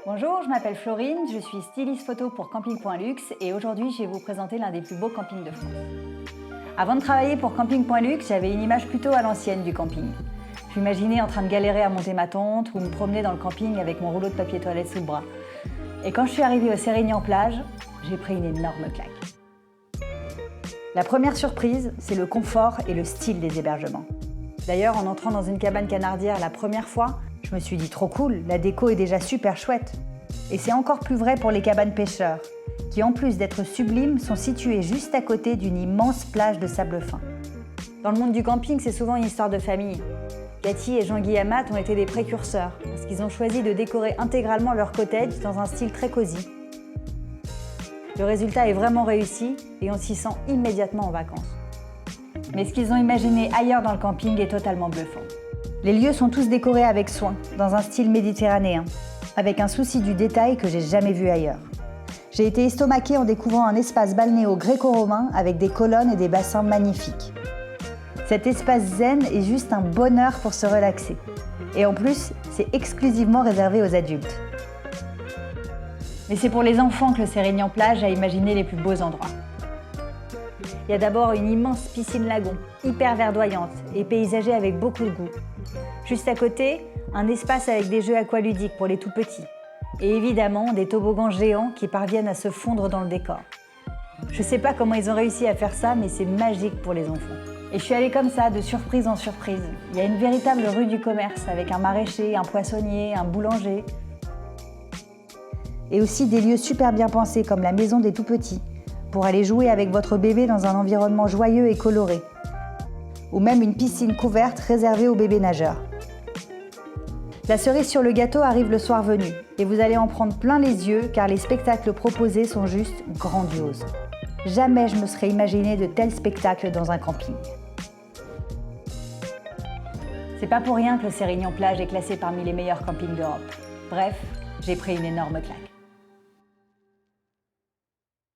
Bonjour, je m'appelle Florine, je suis styliste photo pour Camping.luxe et aujourd'hui je vais vous présenter l'un des plus beaux campings de France. Avant de travailler pour Camping.luxe, j'avais une image plutôt à l'ancienne du camping. Je m'imaginais en train de galérer à monter ma tente ou me promener dans le camping avec mon rouleau de papier toilette sous le bras. Et quand je suis arrivée au Sérignan-Plage, j'ai pris une énorme claque. La première surprise, c'est le confort et le style des hébergements. D'ailleurs, en entrant dans une cabane canardière la première fois, je me suis dit trop cool, la déco est déjà super chouette. Et c'est encore plus vrai pour les cabanes pêcheurs, qui en plus d'être sublimes, sont situées juste à côté d'une immense plage de sable fin. Dans le monde du camping, c'est souvent une histoire de famille. Cathy et Jean-Guy Amat ont été des précurseurs, parce qu'ils ont choisi de décorer intégralement leur cottage dans un style très cosy. Le résultat est vraiment réussi et on s'y sent immédiatement en vacances. Mais ce qu'ils ont imaginé ailleurs dans le camping est totalement bluffant. Les lieux sont tous décorés avec soin, dans un style méditerranéen, avec un souci du détail que j'ai jamais vu ailleurs. J'ai été estomaquée en découvrant un espace balnéo gréco-romain avec des colonnes et des bassins magnifiques. Cet espace zen est juste un bonheur pour se relaxer. Et en plus, c'est exclusivement réservé aux adultes. Mais c'est pour les enfants que le Sérignan-Plage a imaginé les plus beaux endroits. Il y a d'abord une immense piscine lagon, hyper verdoyante et paysagée avec beaucoup de goût. Juste à côté, un espace avec des jeux aqualudiques pour les tout petits. Et évidemment, des toboggans géants qui parviennent à se fondre dans le décor. Je sais pas comment ils ont réussi à faire ça, mais c'est magique pour les enfants. Et je suis allée comme ça, de surprise en surprise. Il y a une véritable rue du commerce avec un maraîcher, un poissonnier, un boulanger. Et aussi des lieux super bien pensés comme la maison des tout petits, pour aller jouer avec votre bébé dans un environnement joyeux et coloré. Ou même une piscine couverte réservée aux bébés nageurs. La cerise sur le gâteau arrive le soir venu et vous allez en prendre plein les yeux car les spectacles proposés sont juste grandioses. Jamais je me serais imaginé de tels spectacles dans un camping. C'est pas pour rien que le Sérignan-Plage est classé parmi les meilleurs campings d'Europe. Bref, j'ai pris une énorme claque.